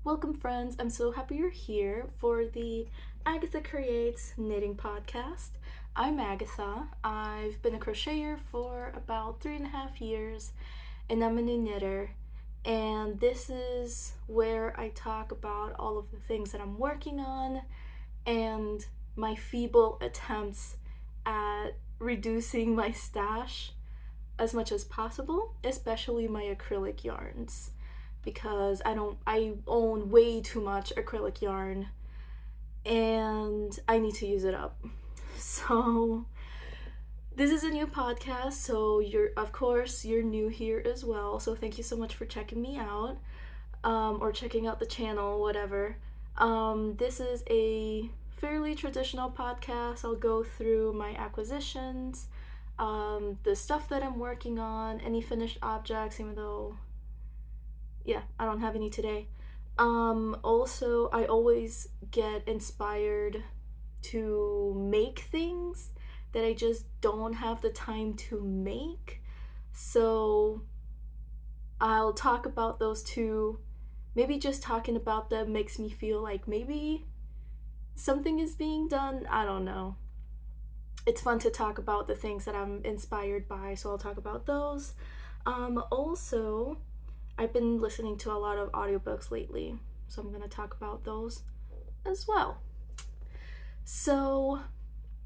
Welcome, friends. I'm so happy you're here for the Agatha Creates Knitting Podcast. I'm Agatha. I've been a crocheter for about 3.5 years, and I'm a new knitter. And this is where I talk about all of the things that I'm working on and my feeble attempts at reducing my stash as much as possible, especially my acrylic yarns, because I own way too much acrylic yarn and I need to use it up. So this is a new podcast, so you're new here as well, so thank you so much for checking me out, or checking out the channel, whatever. This is a fairly traditional podcast. I'll go through my acquisitions, the stuff that I'm working on, any finished objects, even though I don't have any today. Also, I always get inspired to make things that I just don't have the time to make. So I'll talk about those too. Maybe just talking about them makes me feel like maybe something is being done. I don't know. It's fun to talk about the things that I'm inspired by, so I'll talk about those. Also, I've been listening to a lot of audiobooks lately, so I'm going to talk about those as well. So,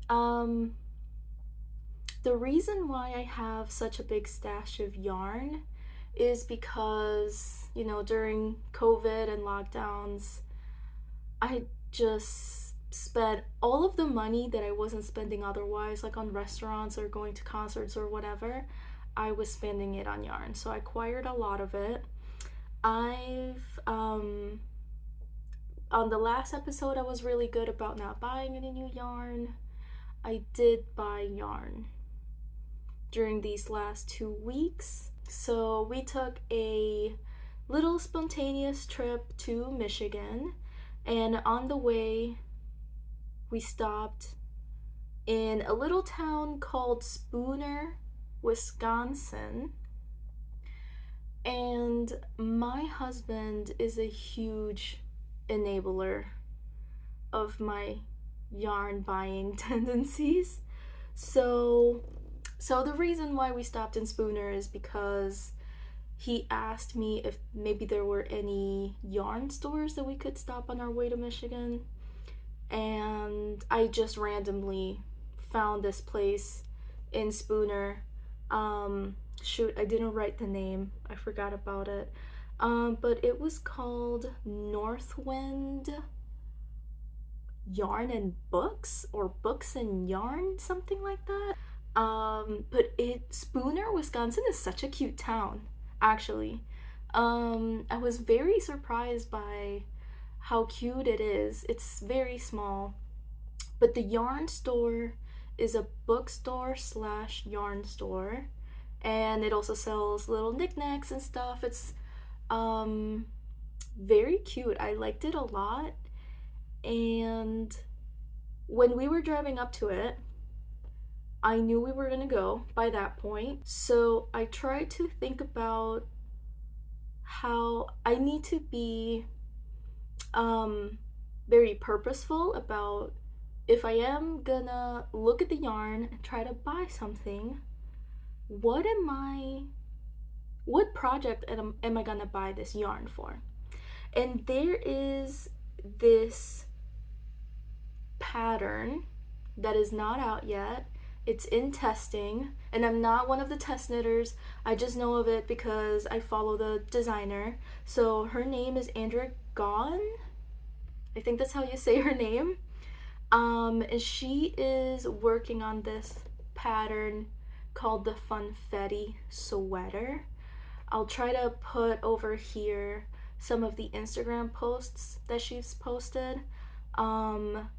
the reason why I have such a big stash of yarn is because, during COVID and lockdowns, I just spent all of the money that I wasn't spending otherwise, like on restaurants or going to concerts or whatever. I was spending it on yarn, so I acquired a lot of it. I've on the last episode I was really good about not buying any new yarn. I did buy yarn during these last 2 weeks. So we took a little spontaneous trip to Michigan, and on the way we stopped in a little town called Spooner, Wisconsin. And my husband is a huge enabler of my yarn buying tendencies. So the reason why we stopped in Spooner is because he asked me if maybe there were any yarn stores that we could stop on our way to Michigan. And I just randomly found this place in Spooner. I didn't write the name. I forgot about it. But it was called Northwind Yarn and Books, or Books and Yarn, something like that. But Spooner, Wisconsin is such a cute town, actually. I was very surprised by how cute it is. It's very small, but the yarn store is a bookstore / yarn store, and it also sells little knickknacks and stuff. It's very cute. I liked it a lot, and when we were driving up to it, I knew we were gonna go by that point, so I tried to think about how I need to be very purposeful about, if I am gonna look at the yarn and try to buy something, what project am I gonna buy this yarn for? And there is this pattern that is not out yet. It's in testing, and I'm not one of the test knitters. I just know of it because I follow the designer. So her name is Raglan. I think that's how you say her name. And she is working on this pattern called the Funfetti sweater. I'll try to put over here some of the Instagram posts that she's posted on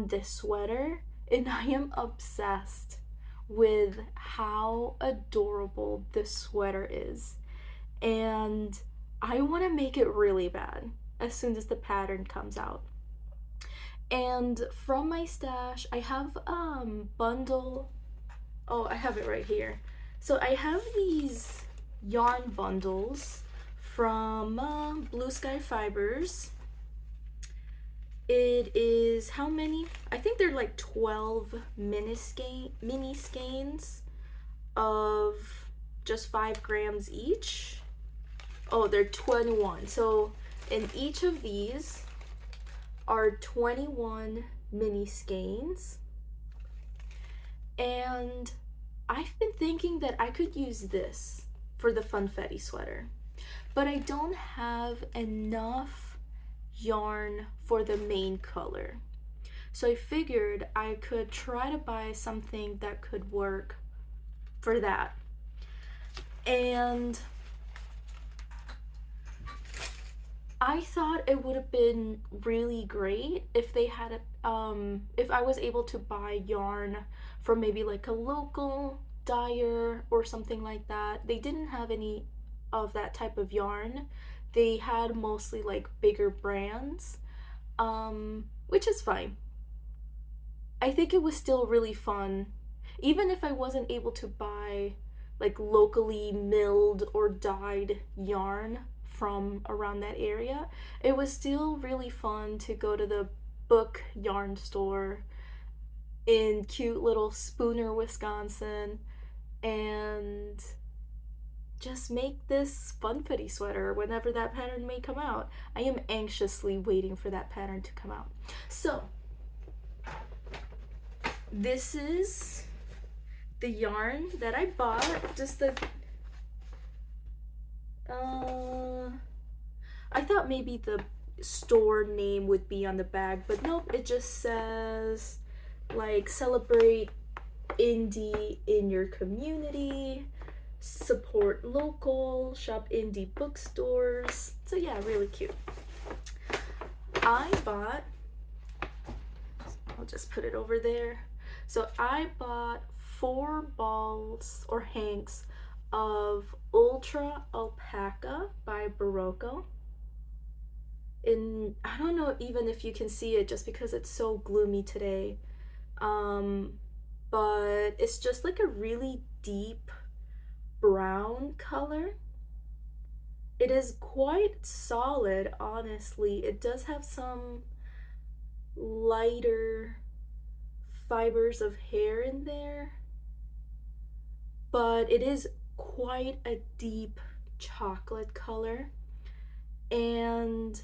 this sweater, and I am obsessed with how adorable this sweater is, and I want to make it really bad as soon as the pattern comes out. And from my stash, I have bundle. Oh, I have it right here. So I have these yarn bundles from Blue Sky Fibers. It is how many? I think they're like 12 mini skeins of just 5 grams each. Oh, they're 21. So in each of these are 21 mini skeins. And I've been thinking that I could use this for the Funfetti sweater, but I don't have enough yarn for the main color. So I figured I could try to buy something that could work for that. And I thought it would have been really great if they had if I was able to buy yarn from maybe like a local dyer or something like that. They didn't have any of that type of yarn. They had mostly like bigger brands, which is fine. I think it was still really fun, even if I wasn't able to buy like locally milled or dyed yarn from around that area. It was still really fun to go to the book yarn store in cute little Spooner, Wisconsin, and just make this Funfetti sweater whenever that pattern may come out. I am anxiously waiting for that pattern to come out. So this is the yarn that I bought. Just the I thought maybe the store name would be on the bag, but nope, it just says like celebrate indie in your community, support local, shop indie bookstores. So yeah, really cute. I bought, I'll just put it over there. So I bought 4 balls or hanks of Ultra Alpaca by Berroco. I don't know even if you can see it just because it's so gloomy today. But it's just like a really deep brown color. It is quite solid, honestly. It does have some lighter fibers of hair in there, but it is quite a deep chocolate color. And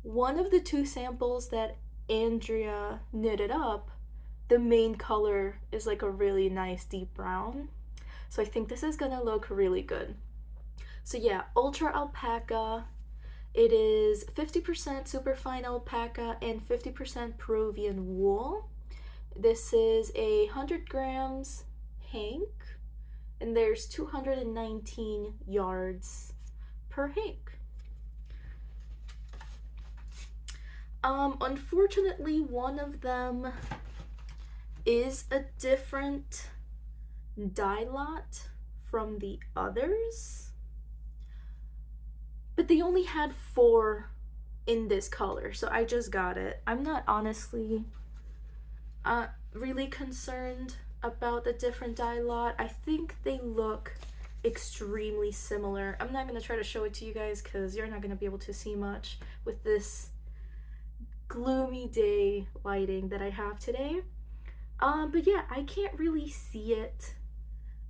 one of the 2 samples that Andrea knitted up, the main color is like a really nice deep brown. So I think this is gonna look really good. So yeah, Ultra Alpaca. It is 50% superfine alpaca and 50% Peruvian wool. This is a 100 grams hank, and there's 219 yards per hank. Unfortunately, one of them is a different dye lot from the others, but they only had 4 in this color, so I just got it. I'm not honestly really concerned about the different dye lot. I think they look extremely similar. I'm not going to try to show it to you guys because you're not going to be able to see much with this gloomy day lighting that I have today. But yeah, I can't really see it.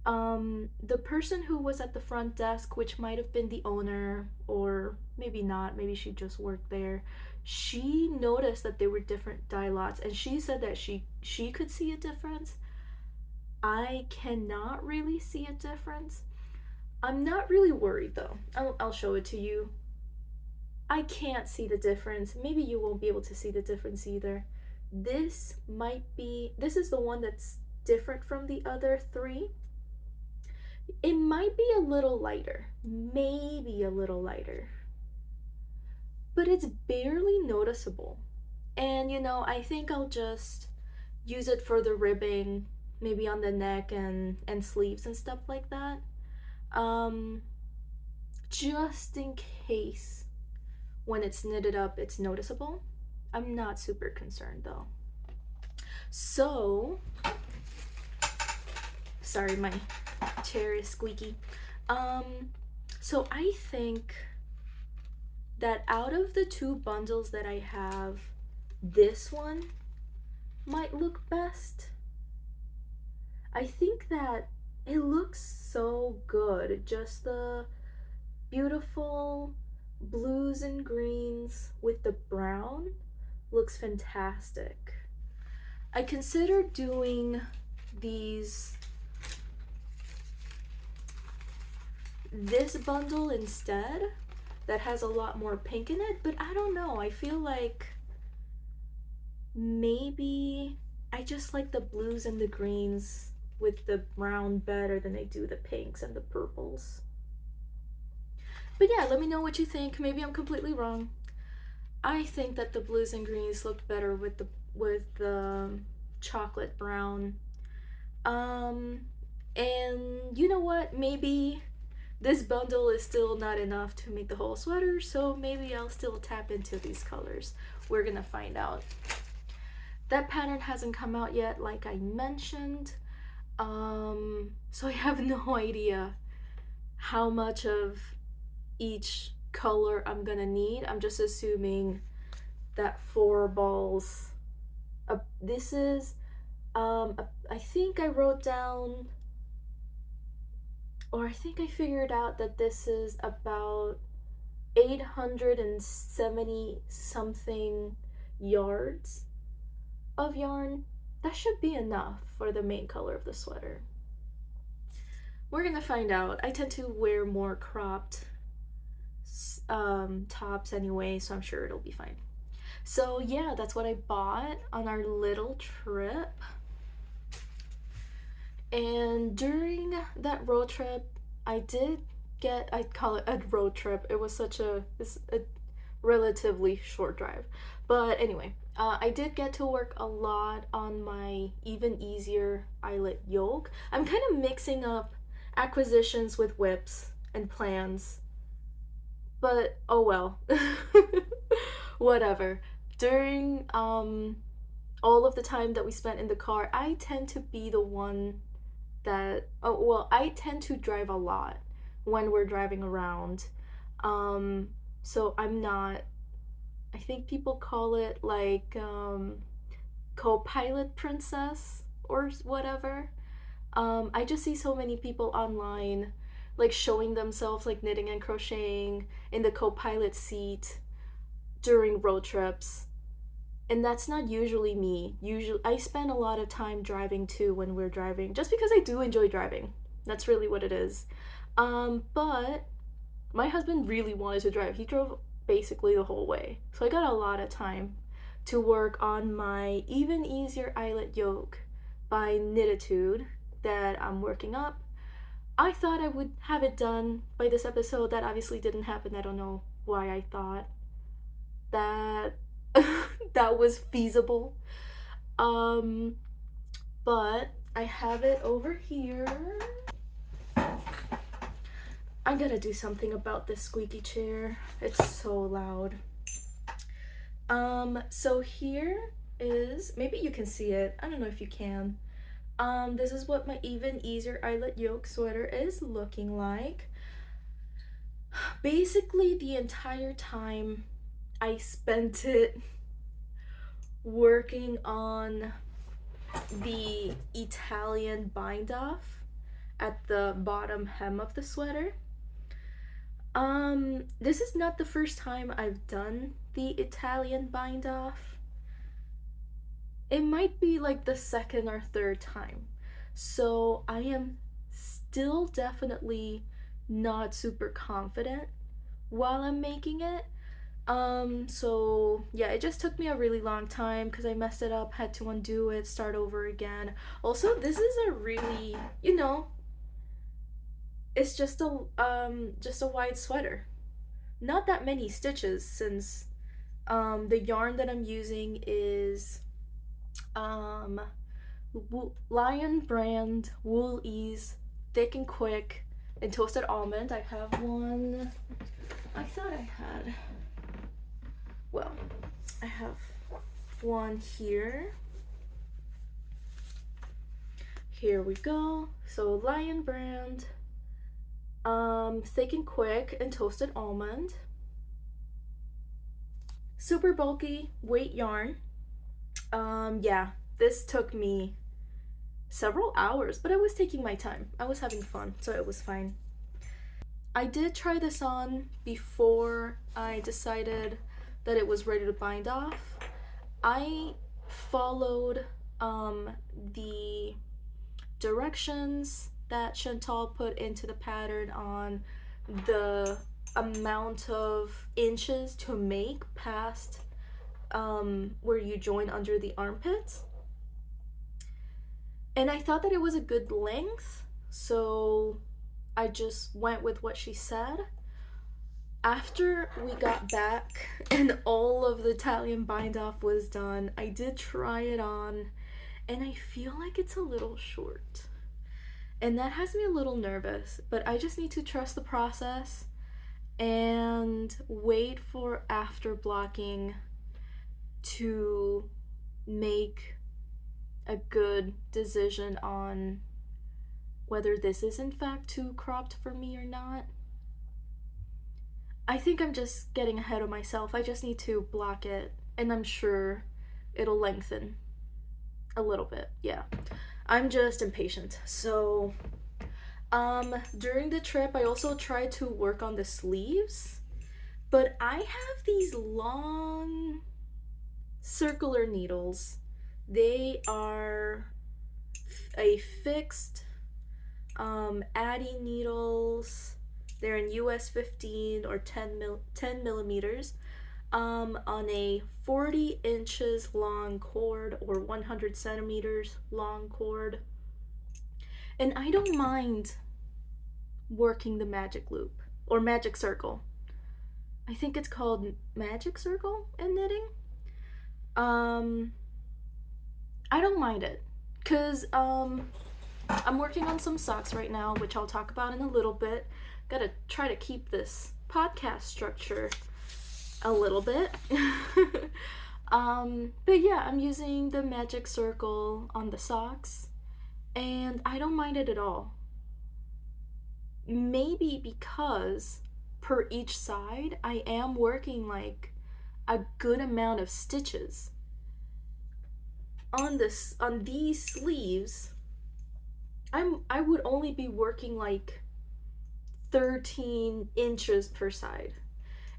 The person who was at the front desk, which might have been the owner, or maybe not, maybe she just worked there, she noticed that there were different dye lots, and she said that she could see a difference. I cannot really see a difference. I'm not really worried though. I'll show it to you. I can't see the difference. Maybe you won't be able to see the difference either. This is the one that's different from the other 3. It might be a little lighter, maybe a little lighter, but it's barely noticeable. And you know, I think I'll just use it for the ribbing, maybe on the neck and sleeves and stuff like that, just in case when it's knitted up it's noticeable. I'm not super concerned though. So, sorry, my chair is squeaky. So I think that out of the two bundles that I have, this one might look best. I think that it looks so good. Just the beautiful blues and greens with the brown looks fantastic. I considered doing this bundle instead that has a lot more pink in it, but I don't know. I feel like maybe I just like the blues and the greens with the brown better than I do the pinks and the purples. But yeah, let me know what you think. Maybe I'm completely wrong. I think that the blues and greens looked better with the chocolate brown. And you know what? Maybe this bundle is still not enough to make the whole sweater, so maybe I'll still tap into these colors. We're gonna find out. That pattern hasn't come out yet, like I mentioned. So I have no idea how much of each color I'm gonna need. I'm just assuming that 4 balls. This is, I think I wrote down, or I think I figured out that this is about 870 something yards of yarn. That should be enough for the main color of the sweater. We're gonna find out. I tend to wear more cropped tops anyway, so I'm sure it'll be fine. So yeah, that's what I bought on our little trip. And during that road trip, I'd call it a road trip. It was it's a relatively short drive. But anyway, I did get to work a lot on my Even Easier Eyelet Yoke. I'm kind of mixing up acquisitions with WIPS and plans. But oh well. Whatever. During all of the time that we spent in the car, I tend to be the one that I tend to drive a lot when we're driving around. So I'm not, I think people call it like co-pilot princess or whatever. I just see so many people online like showing themselves like knitting and crocheting in the co-pilot seat during road trips. And that's not usually me. Usually I spend a lot of time driving too when we're driving, just because I do enjoy driving. That's really what it is. But my husband really wanted to drive. He drove basically the whole way. So I got a lot of time to work on my Even Easier Eyelet Yoke by Knititude that I'm working up. I thought I would have it done by this episode. That obviously didn't happen. I don't know why I thought that that was feasible. But I have it over here. I gotta do something about this squeaky chair. It's so loud. So here is, maybe you can see it. I don't know if you can. This is what my Even Easier Eyelet Yoke sweater is looking like. Basically, the entire time I spent it working on the Italian bind off at the bottom hem of the sweater. This is not the first time I've done the Italian bind off. It might be like the second or third time. So I am still definitely not super confident while I'm making it. So yeah, it just took me a really long time because I messed it up, had to undo it, start over again. Also, this is a really, it's just a wide sweater. Not that many stitches, since the yarn that I'm using is Lion brand Wool Ease Thick and Quick and Toasted Almond. I have one. I thought I had. Well, I have one here. Here we go. So Lion brand, Thick and Quick and Toasted Almond. super bulky weight yarn. Yeah, this took me several hours, but I was taking my time. I was having fun, so it was fine. I did try this on before I decided that it was ready to bind off. I followed the directions that Chantal put into the pattern on the amount of inches to make past where you join under the armpits. And I thought that it was a good length, so I just went with what she said. After we got back and all of the Italian bind off was done, I did try it on, and I feel like it's a little short. And that has me a little nervous, but I just need to trust the process and wait for after blocking to make a good decision on whether this is in fact too cropped for me or not. I think I'm just getting ahead of myself. I just need to block it, and I'm sure it'll lengthen a little bit. Yeah, I'm just impatient. So during the trip I also tried to work on the sleeves, but I have these long circular needles. They are a fixed Addy needles. They're in US 15 or 10 millimeters on a 40 inches long cord or 100 centimeters long cord. And I don't mind working the magic loop or magic circle. I think it's called magic circle in knitting. I don't mind it because I'm working on some socks right now, which I'll talk about in a little bit. Gotta try to keep this podcast structure a little bit. But yeah, I'm using the magic circle on the socks, and I don't mind it at all. Maybe because per each side, I am working like a good amount of stitches. On these sleeves, I would only be working like 13 inches per side,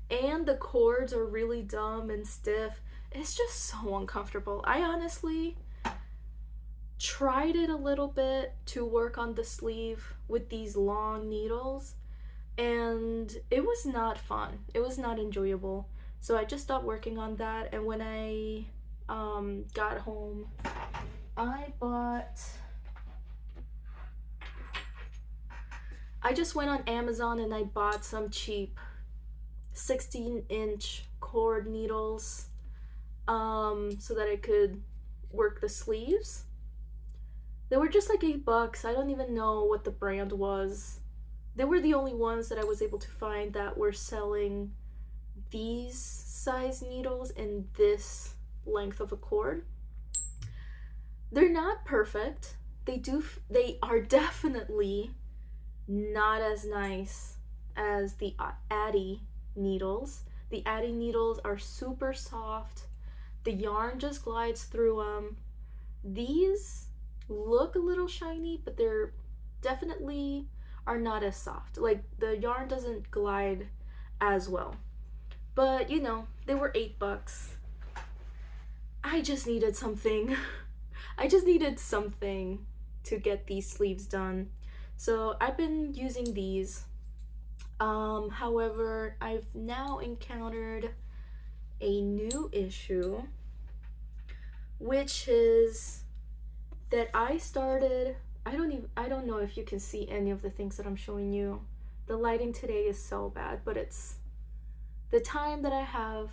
and the cords are really dumb and stiff. It's just so uncomfortable. I honestly tried it a little bit to work on the sleeve with these long needles, and it was not fun. It was not enjoyable. So I just stopped working on that, and when I got home, I just went on Amazon and I bought some cheap 16-inch cord needles so that I could work the sleeves. They were just like $8. I don't even know what the brand was. They were the only ones that I was able to find that were selling these size needles in this length of a cord. They're not perfect. They are definitely not as nice as the Addy needles. The Addy needles are super soft. The yarn just glides through them. These look a little shiny, but they're definitely are not as soft. Like, the yarn doesn't glide as well. But you know, they were $8. I just needed something. I just needed something to get these sleeves done. So I've been using these. However, I've now encountered a new issue, which is that I don't know if you can see any of the things that I'm showing you. The lighting today is so bad, but it's the time that I have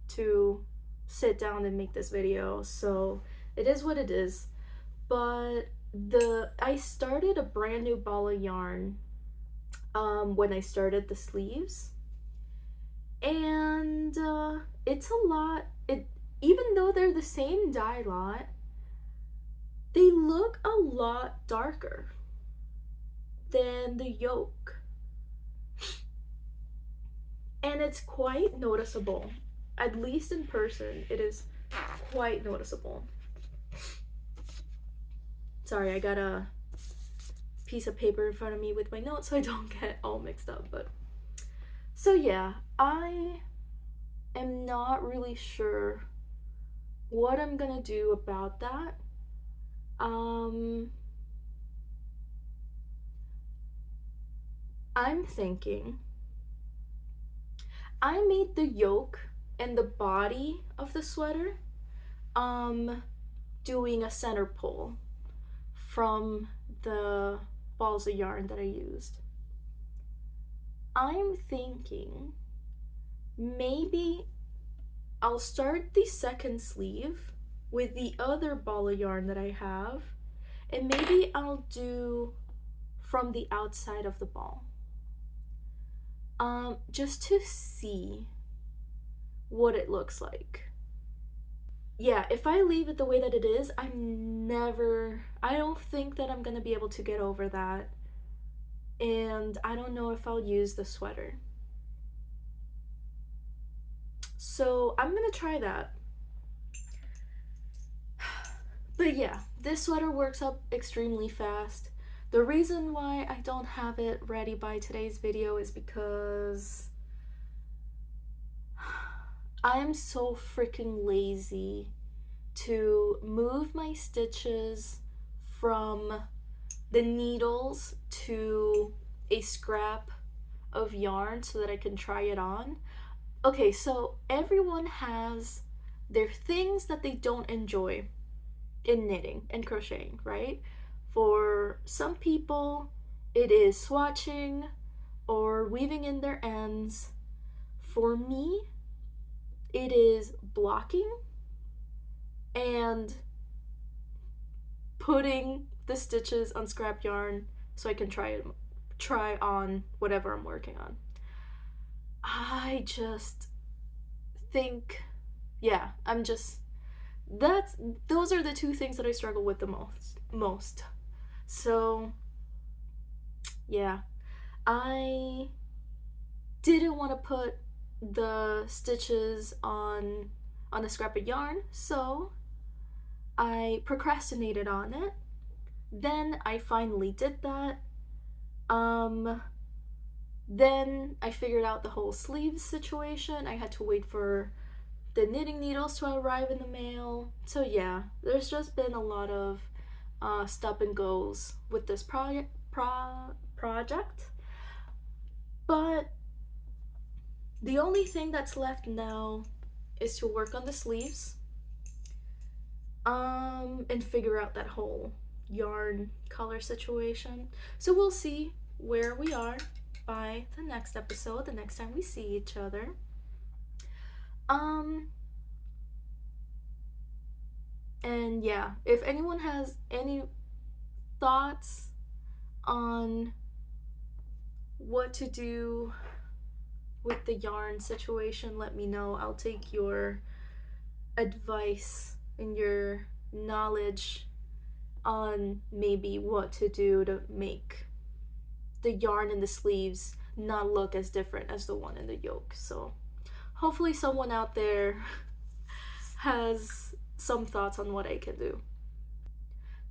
to sit down and make this video, so it is what it is. But I started a brand new ball of yarn when I started the sleeves, and it's a lot. Even though they're the same dye lot, they look a lot darker than the yoke, and it's quite noticeable. at least in person, it is quite noticeable. Sorry, I got a piece of paper in front of me with my notes so I don't get all mixed up. But so yeah, I am not really sure what I'm gonna do about that. I'm thinking I made the yoke and the body of the sweater doing a center pull from the balls of yarn that I used. I'm thinking maybe I'll start the second sleeve with the other ball of yarn that I have, and maybe I'll do from the outside of the ball. Just to see what it looks like. Yeah, if I leave it the way that it is, I don't think that I'm gonna be able to get over that. And I don't know if I'll use the sweater. So I'm gonna try that. But yeah, this sweater works up extremely fast. The reason why I don't have it ready by today's video is because I am so freaking lazy to move my stitches from the needles to a scrap of yarn so that I can try it on. Okay, so everyone has their things that they don't enjoy in knitting and crocheting, right? For some people, it is swatching or weaving in their ends. For me, it is blocking and putting the stitches on scrap yarn so I can try on whatever I'm working on. I just think, yeah, those are the two things that I struggle with the most. So yeah, I didn't want to put the stitches on a scrap of yarn, so I procrastinated on it. Then I finally did that. Then I figured out the whole sleeves situation. I had to wait for the knitting needles to arrive in the mail. So yeah, there's just been a lot of stop and goes with this project. But the only thing that's left now is to work on the sleeves and figure out that whole yarn color situation. So we'll see where we are by the next episode, the next time we see each other. And yeah, if anyone has any thoughts on what to do with the yarn situation, let me know. I'll take your advice and your knowledge on maybe what to do to make the yarn in the sleeves not look as different as the one in the yoke. So hopefully someone out there has some thoughts on what I can do.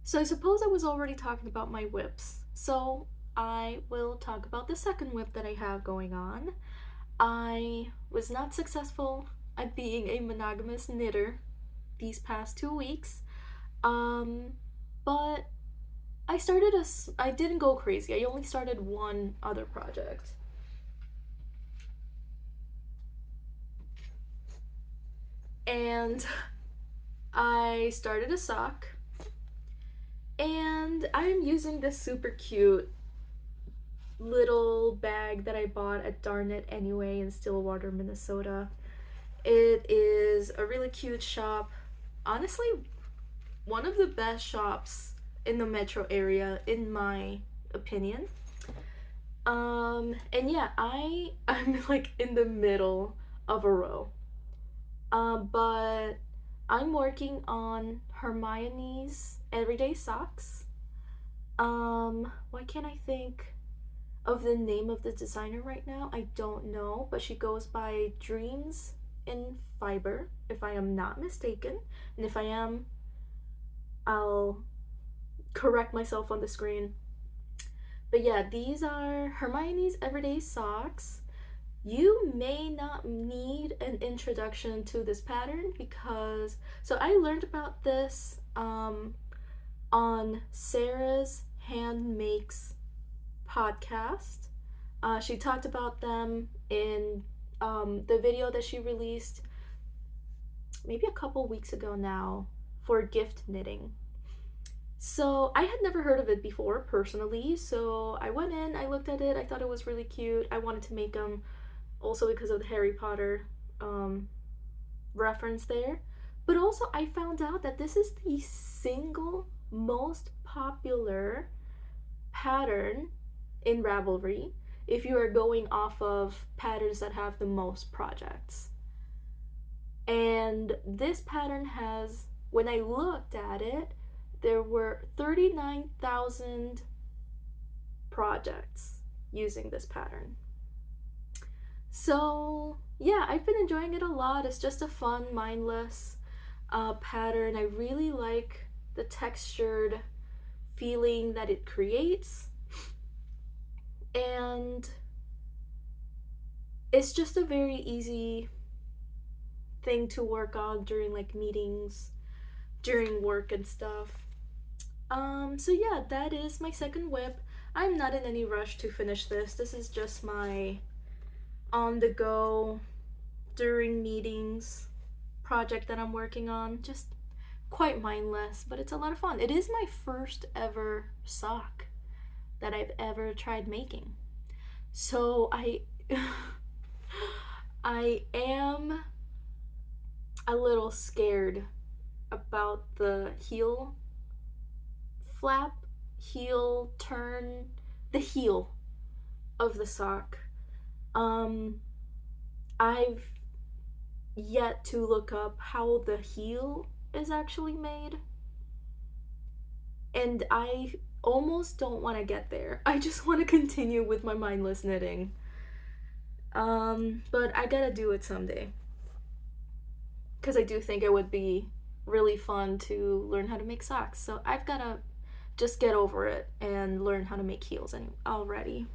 So I suppose I was already talking about my WIPS, so I will talk about the second WIP that I have going on. I was not successful at being a monogamous knitter these past 2 weeks, but I didn't go crazy. I only started one other project. And I started a sock, and I'm using this super cute little bag that I bought at Darn It Anyway in Stillwater, Minnesota. It is a really cute shop. Honestly, one of the best shops in the metro area, in my opinion. And yeah, I'm like in the middle of a row. But I'm working on Hermione's everyday socks. Why can't I think of the name of the designer right now? I don't know, but she goes by Dreams in fiber, if I am not mistaken. And if I am, I'll correct myself on the screen. But yeah, these are Hermione's Everyday Socks. You may not need an introduction to this pattern because, so I learned about this on Sarah's Hand Makes podcast. She talked about them in the video that she released maybe a couple weeks ago now for gift knitting. So I had never heard of it before personally, so I went in, I looked at it, I thought it was really cute. I wanted to make them also because of the Harry Potter reference there. But also I found out that this is the single most popular pattern in Ravelry if you are going off of patterns that have the most projects. And this pattern has, when I looked at it, there were 39,000 projects using this pattern. So yeah, I've been enjoying it a lot. It's just a fun, mindless pattern. I really like the textured feeling that it creates. And it's just a very easy thing to work on during like meetings, during work and stuff. So yeah, that is my second WIP. I'm not in any rush to finish this. This is just my on the go during meetings project that I'm working on. Just quite mindless, but it's a lot of fun. It is my first ever sock that I've ever tried making. So I am a little scared about the heel flap, heel turn, the heel of the sock. I've yet to look up how the heel is actually made, and I almost don't want to get there. I just want to continue with my mindless knitting. But I gotta do it someday, because I do think it would be really fun to learn how to make socks. So I've gotta just get over it and learn how to make heels already.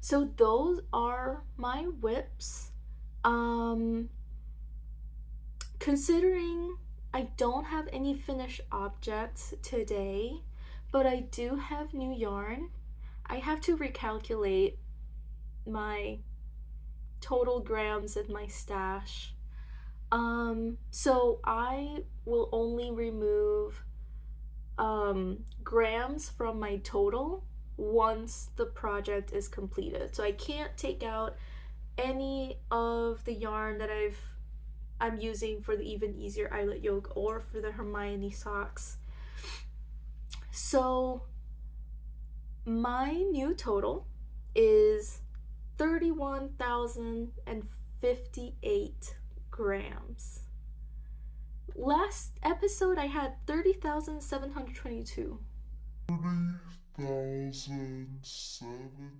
So those are my WIPs. Considering I don't have any finished objects today, but I do have new yarn, I have to recalculate my total grams in my stash. So I will only remove grams from my total once the project is completed. So I can't take out any of the yarn that I'm using for the Even Easier Eyelet Yoke or for the Hermione socks. So my new total is 31,058 grams. Last episode I had 30,722. 30,722.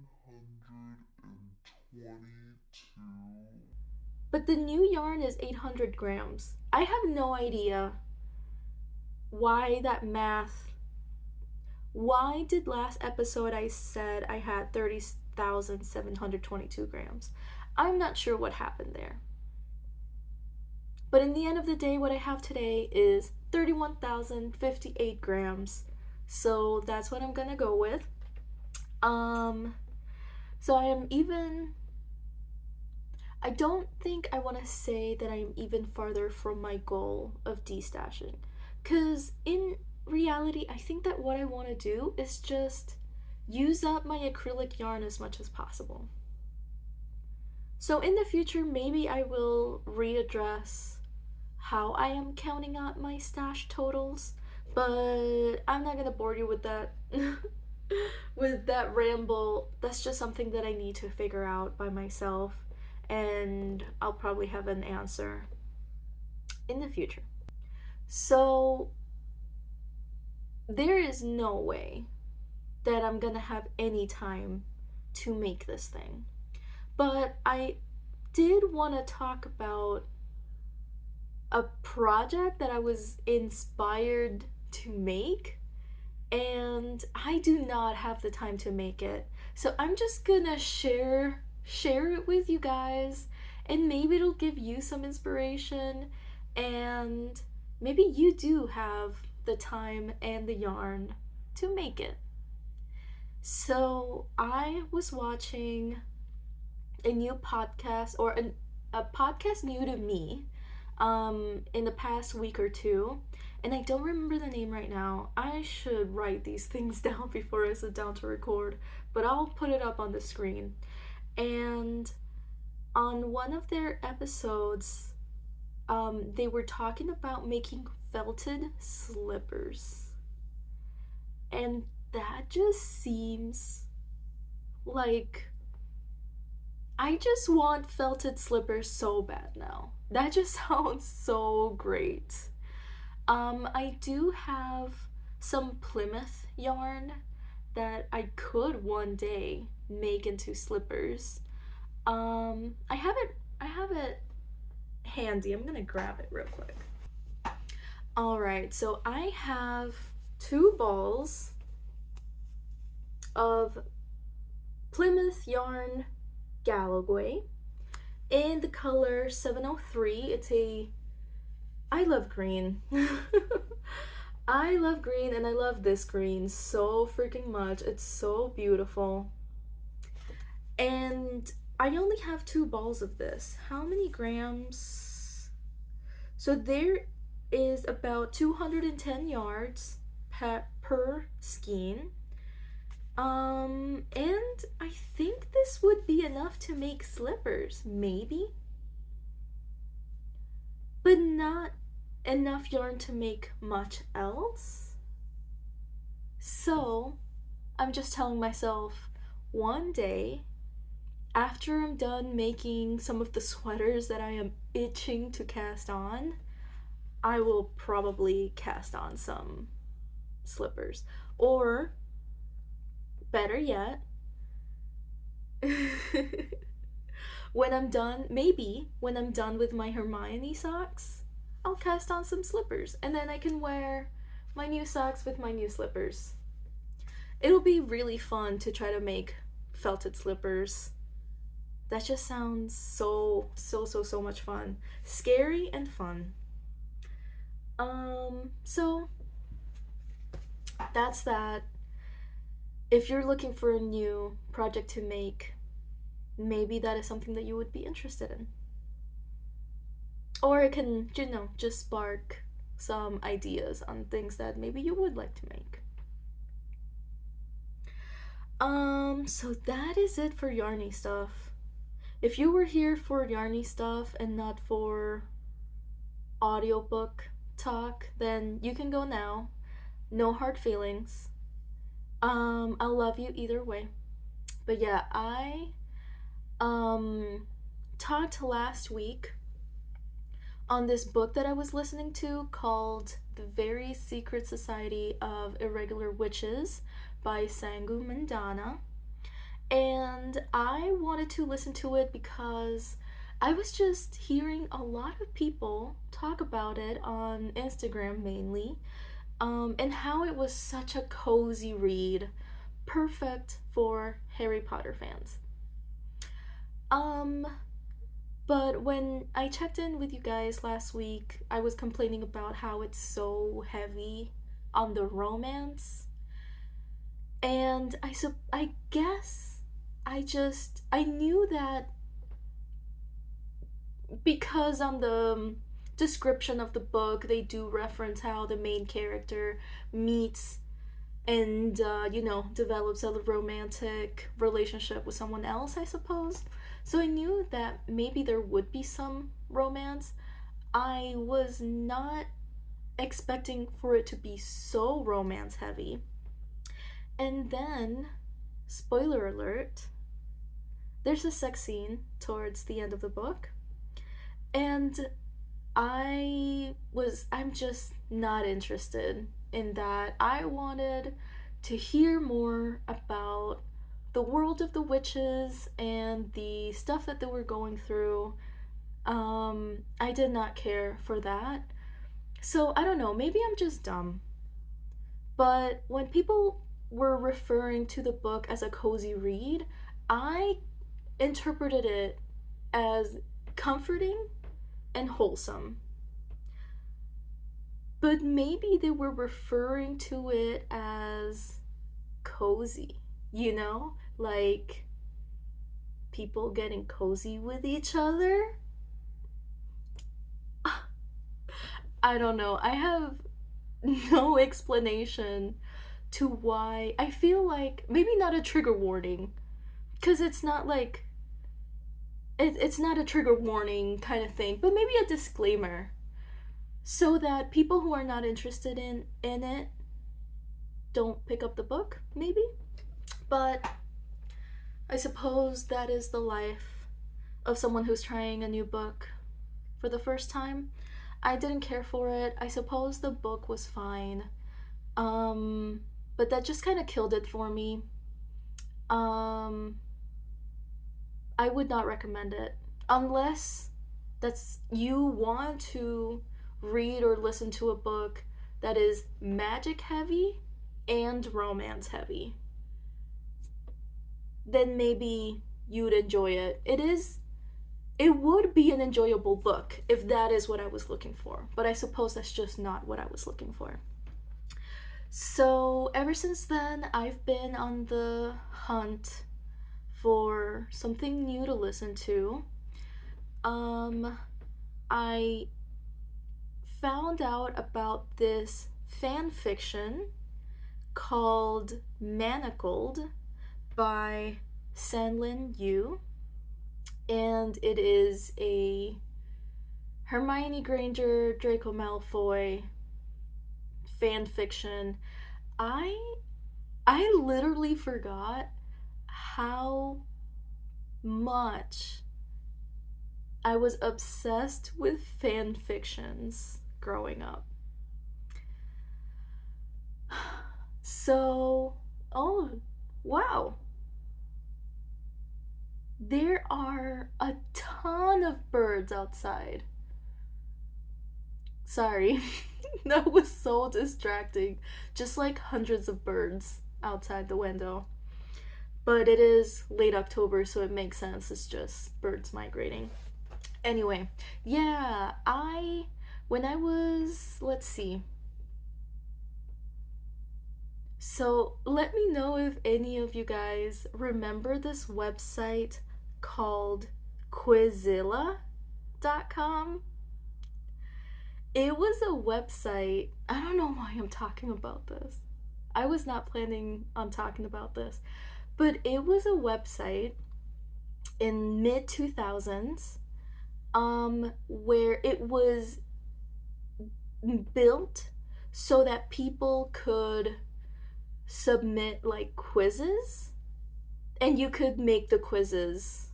But the new yarn is 800 grams. I have no idea why that math. Why did last episode I said I had 30,722 grams? I'm not sure what happened there. But in the end of the day, what I have today is 31,058 grams. So that's what I'm gonna go with. So I don't think I want to say that I'm even farther from my goal of destashing. Because in reality, I think that what I want to do is just use up my acrylic yarn as much as possible. So in the future, maybe I will readdress how I am counting out my stash totals, but I'm not gonna bore you with that with that ramble. That's just something that I need to figure out by myself, and I'll probably have an answer in the future. So there is no way that I'm gonna have any time to make this thing. But I did want to talk about a project that I was inspired to make, and I do not have the time to make it. So I'm just gonna share it with you guys, and maybe it'll give you some inspiration, and maybe you do have the time and the yarn to make it. So I was watching a new podcast, or a podcast new to me, in the past week or two, and I don't remember the name right now. I should write these things down before I sit down to record, but I'll put it up on the screen. And on one of their episodes, they were talking about making felted slippers. And that just seems like I just want felted slippers so bad now. That just sounds so great. I do have some Plymouth yarn that I could one day make into slippers. I have it handy. I'm gonna grab it real quick. Alright, so I have 2 balls of Plymouth Yarn Galway in the color 703. I love green. I love green, and I love this green so freaking much. It's so beautiful. And I only have 2 balls of this. How many grams? So there is about 210 yards per skein. And I think this would be enough to make slippers, maybe. But not enough yarn to make much else. So, I'm just telling myself, one day, after I'm done making some of the sweaters that I am itching to cast on, I will probably cast on some slippers. Or, better yet, when I'm done with my Hermione socks, I'll cast on some slippers, and then I can wear my new socks with my new slippers. It'll be really fun to try to make felted slippers. That just sounds so much fun. Scary and fun. So that's that. If you're looking for a new project to make, maybe that is something that you would be interested in. Or it can, just spark some ideas on things that maybe you would like to make. So that is it for yarny stuff. If you were here for yarny stuff and not for audiobook talk, then you can go now. No hard feelings. I'll love you either way. But yeah, I talked last week on this book that I was listening to called The Very Secret Society of Irregular Witches by Sangu Mandanna. And I wanted to listen to it because I was just hearing a lot of people talk about it on Instagram mainly. And how it was such a cozy read, perfect for Harry Potter fans. But when I checked in with you guys last week, I was complaining about how it's so heavy on the romance. And I guess I knew that because on the description of the book they do reference how the main character meets and develops a romantic relationship with someone else, I suppose. So I knew that maybe there would be some romance. I was not expecting for it to be so romance heavy. And then, spoiler alert, there's a sex scene towards the end of the book. And I'm just not interested in that. I wanted to hear more about the the world of the witches and the stuff that they were going through, I did not care for that. So I don't know, maybe I'm just dumb. But when people were referring to the book as a cozy read, I interpreted it as comforting and wholesome. But maybe they were referring to it as cozy, you know? Like people getting cozy with each other. I don't know. I have no explanation to why. I feel like maybe not a trigger warning, because it's not like it's not a trigger warning kind of thing, but maybe a disclaimer so that people who are not interested in it don't pick up the book, maybe. But I suppose that is the life of someone who's trying a new book for the first time. I didn't care for it. I suppose the book was fine. But that just kind of killed it for me. I would not recommend it unless that's you want to read or listen to a book that is magic heavy and romance heavy. Then maybe you'd enjoy it. It would be an enjoyable book if that is what I was looking for, but I suppose that's just not what I was looking for. So ever since then, I've been on the hunt for something new to listen to. I found out about this fan fiction called Manacled by Sangu, and it is a Hermione Granger, Draco Malfoy fan fiction. I literally forgot how much I was obsessed with fan fictions growing up. So, oh, wow. There are a ton of birds outside. Sorry, that was so distracting. Just like hundreds of birds outside the window. But it is late October, so it makes sense. It's just birds migrating. Anyway, yeah, when I was, let's see. So let me know if any of you guys remember this website called Quizilla.com. It was a website. I don't know why I'm talking about this. I was not planning on talking about this, but it was a website in mid 2000s where it was built so that people could submit like quizzes and you could make the quizzes,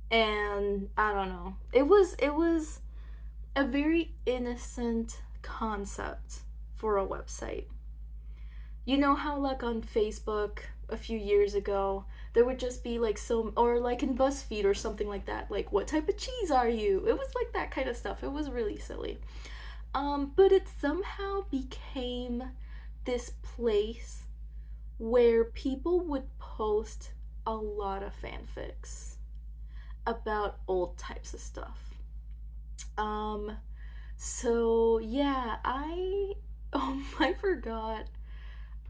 and I don't know, it was a very innocent concept for a website. You know how like on Facebook a few years ago there would just be like or like in BuzzFeed or something like that, like what type of cheese are you? It was like that kind of stuff. It was really silly. But it somehow became this place where people would post a lot of fanfics about old types of stuff. So yeah, I forgot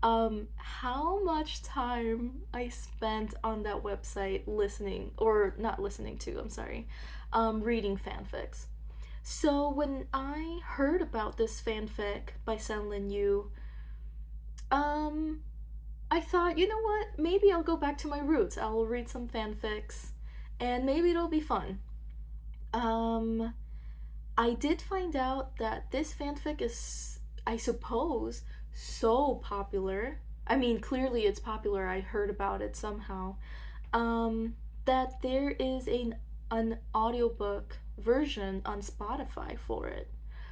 how much time I spent on that website reading fanfics. So when I heard about this fanfic by Sangu, I thought, you know what, maybe I'll go back to my roots. I'll read some fanfics and maybe it'll be fun. I did find out that this fanfic is, I suppose, so popular. I mean, clearly it's popular. I heard about it somehow. That there is an audiobook version on Spotify for it.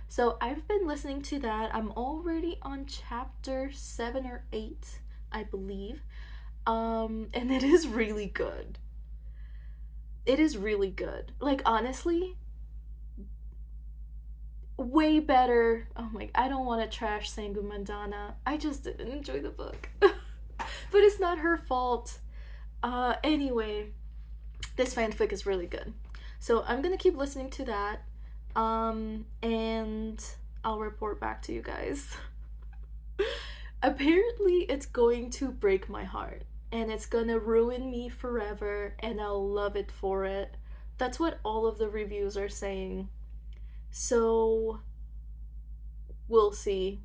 So I've been listening to that. I'm already on chapter 7 or 8, I believe. And it is really good. It is really good. Like, honestly, way better. Oh my, I don't want to trash Sangu Mandanna. I just didn't enjoy the book. But it's not her fault. Anyway, this fanfic is really good. So I'm gonna keep listening to that. And I'll report back to you guys. Apparently, it's going to break my heart. And it's gonna ruin me forever, and I'll love it for it. That's what all of the reviews are saying. So, we'll see.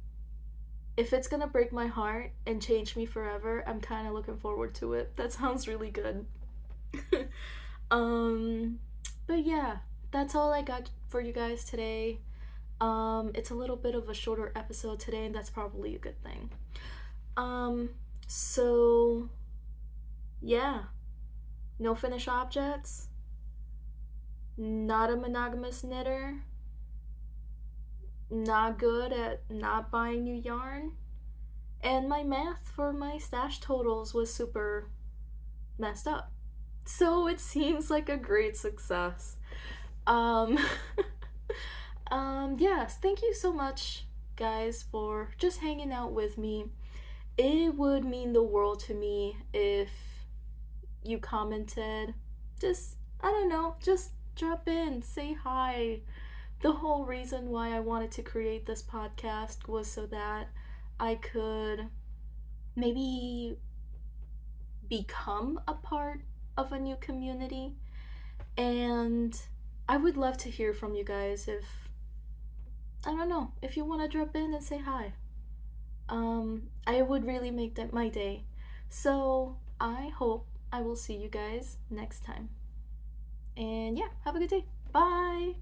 If it's gonna break my heart and change me forever, I'm kind of looking forward to it. That sounds really good. But yeah, that's all I got for you guys today. It's a little bit of a shorter episode today, and that's probably a good thing. So yeah, no finished objects, not a monogamous knitter, not good at not buying new yarn, and my math for my stash totals was super messed up. So it seems like a great success. Yes, thank you so much, guys, for just hanging out with me. It would mean the world to me if you commented. Just, I don't know, just drop in, say hi. The whole reason why I wanted to create this podcast was so that I could maybe become a part of a new community. And I would love to hear from you guys if, I don't know, if you want to drop in and say hi. I would really make that my day. So I hope I will see you guys next time. And yeah, have a good day. Bye!